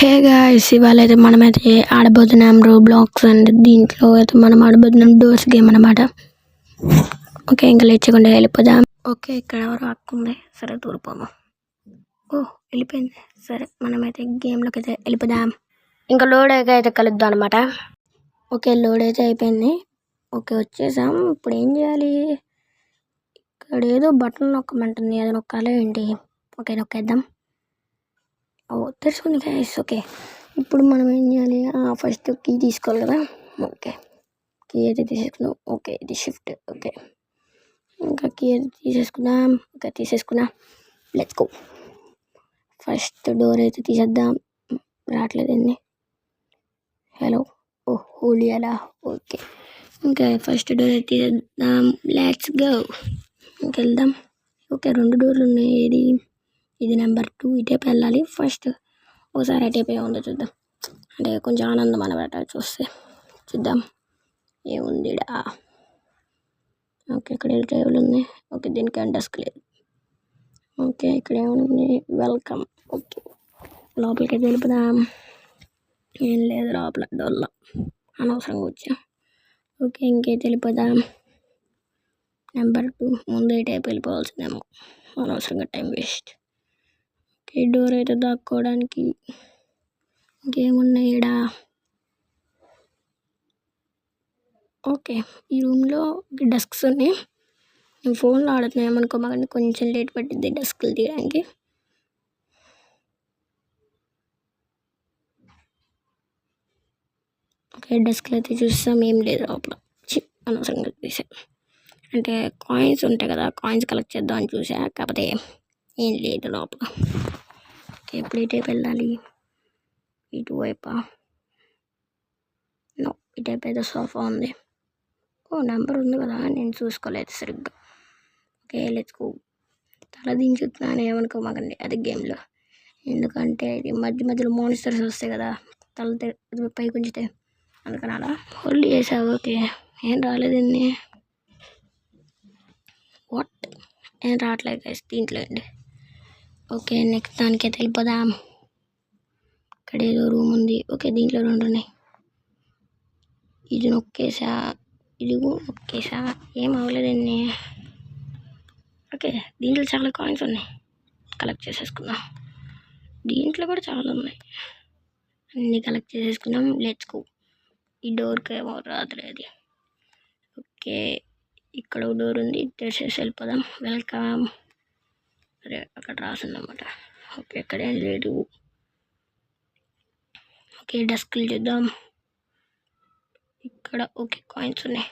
Hey guys, ఇవాళ అయితే మనమైతే ఆడబోతున్నాం రోబ్లాక్స్ అండ్ దీంట్లో అయితే మనం ఆడబోతున్నాం డోర్స్ గేమ్ అనమాట. ఓకే, ఇంకా లేచకుండా వెళ్ళిపోదాం. ఓకే, ఇక్కడ ఎవరు ఆక్కుంది, సరే దూరిపోము. ఓ వెళ్ళిపోయింది. సరే మనమైతే గేమ్లోకి అయితే వెళ్ళిపోదాం. ఇంకా లోడ్ అయితే కలుద్దాం అనమాట. ఓకే, లోడ్ అయితే అయిపోయింది. ఓకే వచ్చేసాం. ఇప్పుడు ఏం చేయాలి? ఇక్కడ ఏదో బటన్ నొక్కమంటుంది, అది నొక్కాలి ఏంటి? ఓకే నొక్కేద్దాం. తెలుసుకుంది గైస్. ఓకే ఇప్పుడు మనం ఏం చేయాలి? ఫస్ట్ కీ తీసుకోవాలి కదా. ఓకే కీ అయితే తీసేసుకున్నాం. ఓకే ఇది షిఫ్ట్. ఓకే ఇంకా కీ అయితే తీసేసుకుందాం. ఓకే తీసేసుకున్నా. Let's go. ఫస్ట్ డోర్ అయితే తీసేద్దాం. రావట్లేదు ఏంది? హలో ఓ హోలీ అలా. ఓకే ఇంకా ఫస్ట్ డోర్ అయితే తీసేద్దాం. Let's go. ఇంకెళ్దాం. ఓకే 2 డోర్లు ఉన్నాయి. ఇది నెంబర్ 2. ఇటేపు వెళ్ళాలి. ఫస్ట్ ఒకసారి అటేపు ఏముందో చూద్దాం. అంటే కొంచెం ఆనందం అనమాట చూస్తే. చూద్దాం ఏముంది. ఓకే ఇక్కడ టేబుల్ ఉంది. ఓకే దీనికి డెస్క్ లేదు. ఓకే ఇక్కడ ఏముంది? వెల్కమ్. ఓకే లోపలికి వెళ్ళిపోదాం. ఏం లేదు లోపల డోర్లో, అనవసరంగా వచ్చాం. ఓకే ఇంకైతే వెళ్ళిపోదాం. నెంబర్ 2 ముందు ఈ టైప్ వెళ్ళిపోవాల్సిందేమో, అనవసరంగా టైం వేస్ట్. ఓకే డోర్ అయితే దాక్కోవడానికి ఇంకేమున్నాయి ఈడ? ఓకే ఈ రూమ్లో డెస్క్స్ ఉన్నాయి. నేను ఫోన్లో ఆడుతున్నాను ఏమనుకో, మాకు కొంచెం లేట్ పట్టిద్ది డెస్క్లు తీయడానికి. ఓకే డెస్క్లు అయితే చూస్తాం. ఏం లేదు లోపల. అనవసరంగా తీసా. అంటే కాయిన్స్ ఉంటాయి కదా, కాయిన్స్ కలెక్ట్ చేద్దాం అని చూసా, కాకపోతే ఏం లేదు లోపల. ఓకే ఇప్పుడు ఇటైపు వెళ్ళాలి. ఇటువైపా? నో ఇటైపు ఏదో సోఫా ఉంది. ఓ నెంబర్ ఉంది కదా, నేను చూసుకోలేదు సరిగ్గా. Okay let's go. తల దించుతున్నాను ఏమనుకో మాకండి, అది గేమ్లో. ఎందుకంటే ఇది మధ్యలో మానిస్టర్స్ వస్తాయి కదా, తల పైకి ఉంచితే, అందుకని అలా హోల్డ్ చేసావు. ఓకే ఏం రాలేదండి. వాట్ ఏం రావట్లేదు గైస్ దీంట్లో అండి. ఓకే నెక్స్ట్ దానికైతే వెళ్ళిపోదాం. ఇక్కడ ఏదో రూమ్ ఉంది. ఓకే దీంట్లో 2 ఉన్నాయి. ఇది నొక్కేసా, ఇది నొక్కేసా, ఏం అవ్వలేదండి. ఓకే దీంట్లో చాలా కాయిన్స్ ఉన్నాయి, కలెక్ట్ చేసేసుకుందాం. దీంట్లో కూడా చాలా ఉన్నాయి, అన్నీ కలెక్ట్ చేసేసుకుందాం. Let's go. ఈ డోర్కి ఏమో రాదులేదు. ఓకే ఇక్కడ డోర్ ఉంది, తెరిచేసి వెళ్ళిపోదాం. వెల్కమ్. అరే అక్కడ రాసిందన్నమాట. ఓకే ఇక్కడ ఏం లేదు. ఓకే డెస్క్లు చూద్దాం. ఇక్కడ ఓకే కాయిన్స్ ఉన్నాయి.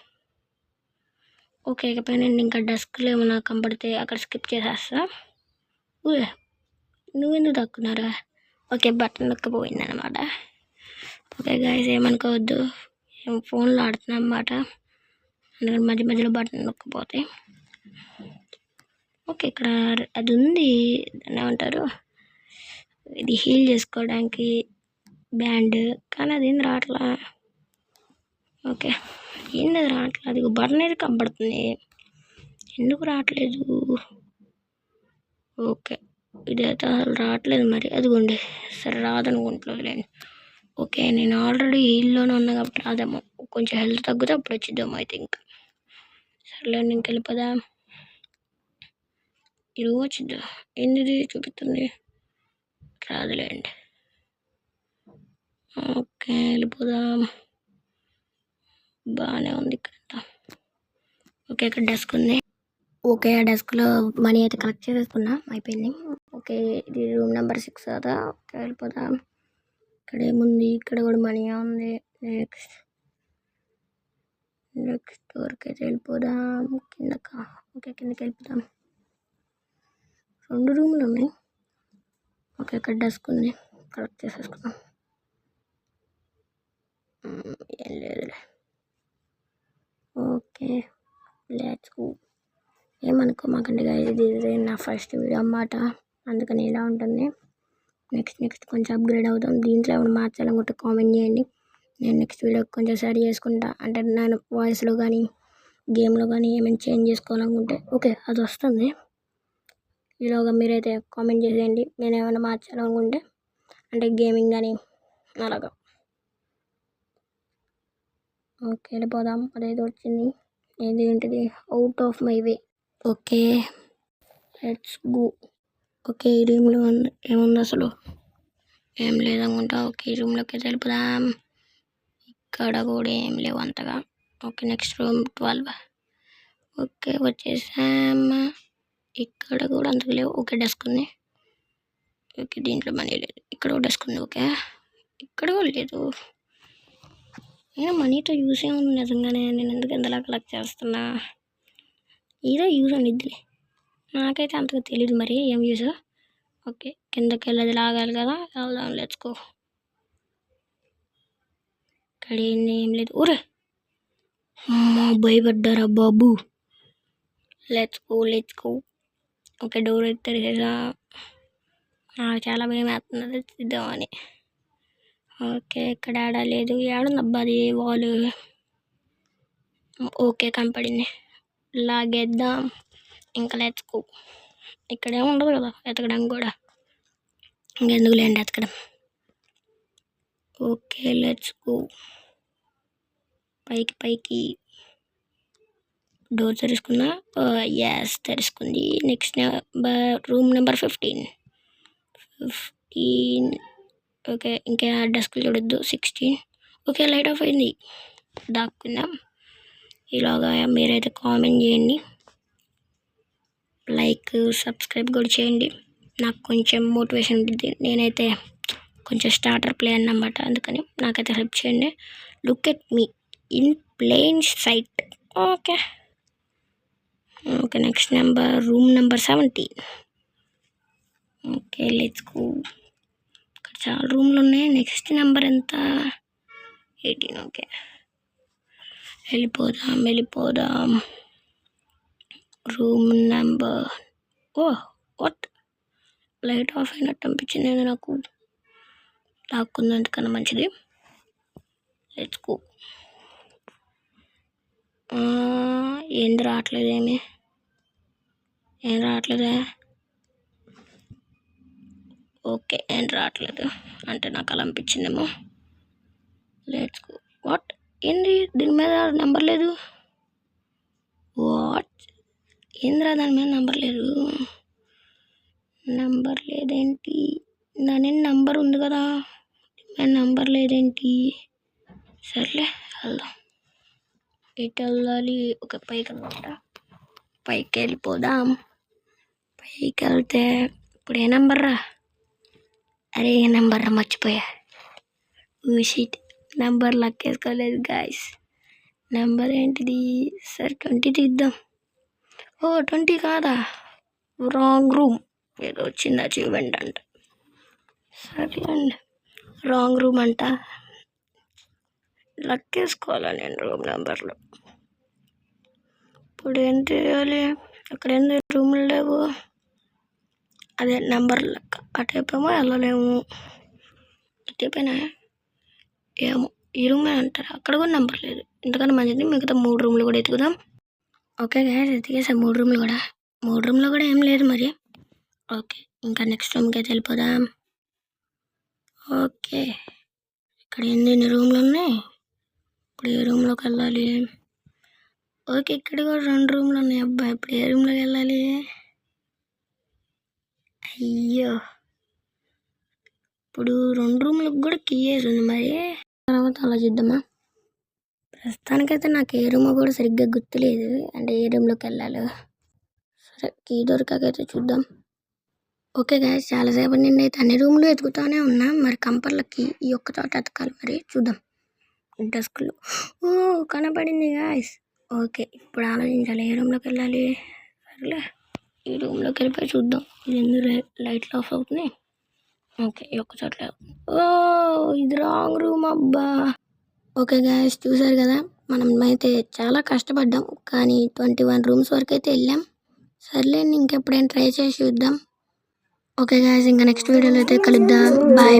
ఓకే ఇకపోయినా ఇంకా డెస్క్లు ఏమైనా కనపడితే అక్కడ స్కిప్ చేసేస్తా. నువ్వెందుకు దక్కున్నారా? ఓకే బటన్ నొక్కపోయింది అనమాట. ఓకే గాయస్ ఏమనుకోవద్దు, ఫోన్లో ఆడుతున్నా అన్నమాట, అందుకని మధ్యలో బటన్ నొక్కపోతే. ఓకే ఇక్కడ అది ఉంది, దాన్ని ఏమంటారు, ఇది హీల్ చేసుకోవడానికి బ్యాండ్, కానీ అది ఏంది రావట్లా. ఓకే ఏంది అది రావట్లేదు. అది బటన్ అయితే కనపడుతుంది, ఎందుకు రావట్లేదు? ఓకే ఇదైతే అసలు రావట్లేదు మరి. అదిగోండి సరే రాదనుకుంటున్నాను. ఓకే నేను ఆల్రెడీ హీల్లోనే ఉన్నా కాబట్టి రాదేమో, కొంచెం హెల్త్ తగ్గితే అప్పుడు వచ్చిద్దాము ఐ థింక్. సర్లేండి ఇంకెళ్ళిపోదా. ఇది వచ్చిద్దా? ఏంది చూపిస్తుంది? రాదులేండి. ఓకే వెళ్ళిపోదాం. బాగానే ఉంది ఇక్కడ. ఓకే ఇక్కడ డెస్క్ ఉంది. ఓకే ఆ డెస్క్లో మనీ అయితే కలెక్ట్ చేసేసుకున్నా, అయిపోయింది. ఓకే ఇది రూమ్ నెంబర్ 6 కదా. ఓకే వెళ్ళిపోదాం. ఇక్కడ ఏముంది? ఇక్కడ కూడా మనీ ఉంది. నెక్స్ట్ డోర్కి అయితే వెళ్ళిపోదాం. కిందక. ఓకే కిందకి వెళ్ళిపోదాం. 2 రూమ్లు ఉన్నాయి. ఓకే ఇక్కడ డెస్క్ ఉంది, కలెక్ట్ చేసేసుకున్నాం. ఏం లేదులే. Okay let's go. ఏమనుకో మాకండి ఇది నా ఫస్ట్ వీడియో అన్నమాట, అందుకని ఇలా ఉంటుంది. నెక్స్ట్ కొంచెం అప్గ్రేడ్ అవుతాం. దీంట్లో ఏమైనా మార్చాలనుకుంటే కామెంట్ చేయండి, నేను నెక్స్ట్ వీడియో కొంచెం సరి చేసుకుంటా. అంటే నేను వాయిస్లో కానీ గేమ్లో కానీ ఏమైనా చేంజ్ చేసుకోవాలనుకుంటే. ఓకే అది వస్తుంది, ఈలోగా మీరైతే కామెంట్ చేసేయండి నేను ఏమైనా మార్చాలనుకుంటే. అంటే గేమింగ్ అని అలాగా. ఓకే వెళ్ళిపోదాం. అదేదో వచ్చింది ఏంటిది out of my way. Okay let's go. Okay ఈ రూమ్లో ఏముంది అసలు? ఏం లేదనుకుంటా. ఓకే ఈ రూమ్లోకి వెళ్ళిపోదాం. ఇక్కడ కూడా ఏం లేవు అంతగా. Okay next room 12. ఓకే వచ్చేసాం. ఇక్కడ కూడా అంతకు లేవు. ఓకే డెస్క్ ఉంది. ఓకే దీంట్లో మనీ లేదు. ఇక్కడ కూడా డెస్క్ ఉంది. ఓకే ఇక్కడ కూడా లేదు. నేను మనీతో యూస్ ఏముంది నిజంగానే. నేను ఎందుకు ఎంతలా కలెక్ట్ చేస్తున్నా? ఏదో యూజ్ అనిద్దిలే. నాకైతే అంతగా తెలియదు మరి ఏం యూజ్. ఓకే కిందకి వెళ్ళేది లాగాలి కదా. వెళ్దాం లెట్స్ గో. ఇక్కడ ఏం లేదు. ఊరే భయపడ్డారా బాబు. Let's go. ఓకే డోర్ అయితే తెరిచేసా. నాకు చాలా భయం వేస్తున్నది తీద్దామని. ఓకే ఇక్కడ ఆడలేదు. ఏడుందబ్బా అది వాల్. ఓకే కనపడింది. లాగేద్దాం ఇంకా. Let's go. ఇక్కడేం ఉండదు కదా ఎతకడం కూడా. ఇంకెందుకు లేండి ఎతకడం. Okay let's go. పైకి డోర్ తెరుచుకున్నా. ఎస్ తెరుచుకుంది. Next room number 15. ఓకే ఇంకా డెస్క్ చూడొద్దు. 16. ఓకే లైట్ ఆఫ్ అయింది. దాక్కుందాం. ఇలాగా మీరైతే కామెంట్ చేయండి, లైక్ సబ్స్క్రైబ్ కూడా చేయండి. నాకు కొంచెం మోటివేషన్ ఉంటుంది. నేనైతే కొంచెం స్టార్టర్ ప్లే అన్నమాట. అందుకని నాకైతే హెల్ప్ చేయండి. Look at me in plain sight. Okay next room number 17. Okay let's go. ఇక్కడ చాలా రూమ్లు ఉన్నాయి. నెక్స్ట్ నెంబర్ ఎంత? 18. ఓకే వెళ్ళిపోదాం. Room number what light of అయినట్టు అనిపించింది నాకు. లాక్కుందందుకన్నా మంచిది. Let's go. ఏంది రావట్లేదే? ఓకే ఏం రావట్లేదు అంటే నాకు అలా అనిపించిందేమో. Let's go. వాట్ ఏంది దీని మీద నెంబర్ లేదు? వాట్ ఏంద్రా దాని మీద నెంబర్ లేదేంటి? దాని నెంబర్ ఉంది కదా, నెంబర్ లేదేంటి? సర్లే వెళ్దాం. ఎటు వెళ్ళాలి? ఒక పైకి అనమాట. పైకి వెళ్ళిపోదాం. పైకి వెళ్తే ఇప్పుడు ఏ నెంబర్ రా? అరే ఏ నెంబర్ రా, మర్చిపోయా. షీట్ నెంబర్ లెక్కేసుకోలేదు గాయస్. నెంబర్ ఏంటిది? సరే 20 తీద్దాం. 20 కాదా? Wrong room. ఏదో చిన్న అచీవ్మెంట్ అంట. సర్లేండి రాంగ్ రూమ్ అంట. లెక్కేసుకోవాలా నేను రూమ్ నెంబర్లో. ఇప్పుడు ఏం చేయాలి? అక్కడ ఏంది రూములు లేవు. అదే నెంబర్ లెక్క. అటైపేమో వెళ్ళలేము. ఇటైపోయినా ఏమో ఈ రూమే అంటారు. అక్కడ కూడా నెంబర్ లేదు. ఎందుకని మంచిది మిగతా 3 రూమ్లు కూడా ఎత్తుకుదాం. ఓకే గాయస్ ఎతికేసా 3 రూమ్లు కూడా. 3 రూమ్లో కూడా ఏం లేదు మరి. ఓకే ఇంకా నెక్స్ట్ రూమ్కి అయితే వెళ్ళిపోదాం. ఓకే ఇక్కడ ఎన్ని రూమ్లు ఉన్నాయి? ఇప్పుడు ఏ రూమ్లోకి వెళ్ళాలి? ఓకే ఇక్కడ కూడా 2 రూమ్లు ఉన్నాయి. అబ్బా ఇప్పుడు ఏ రూమ్లోకి వెళ్ళాలి? అయ్యో ఇప్పుడు 2 రూమ్లకు కూడా కీ ఉంది మరి. తర్వాత ఆలోచిద్దామా. ప్రస్తుతానికైతే నాకు ఏ రూమో కూడా సరిగ్గా గుర్తులేదు. అంటే ఏ రూమ్లోకి వెళ్ళాలో. సరే కీ దొరకకైతే చూద్దాం. ఓకే గాయస్ చాలాసేపటి నుండి అయితే అన్ని రూమ్లు ఎతుకుతానే ఉన్నా. మరి కంపర్లకి ఈ ఒక్క చోట ఎతకాలి. మరి చూద్దాం. డెస్క్లో కనపడింది గాయస్. ఓకే ఇప్పుడు ఆలోచించాలి ఏ రూమ్లోకి వెళ్ళాలి. సరేలే ఈ రూమ్లోకి వెళ్ళిపోయి చూద్దాం. ఇది ఎందుకు లైట్లు ఆఫ్ అవుతున్నాయి? ఓకే ఈ ఒక్క చోట్ల. ఇది రాంగ్ రూమ్ అబ్బా. ఓకే గాయస్ చూసారు కదా, మనం అయితే చాలా కష్టపడ్డాం. కానీ 21 రూమ్స్ వరకు అయితే వెళ్ళాం. సర్లేండి ఇంకెప్పుడైనా ట్రై చేసి చూద్దాం. ఓకే గాయస్ ఇంకా నెక్స్ట్ వీడియోలో అయితే కలుద్దాం. బాయ్.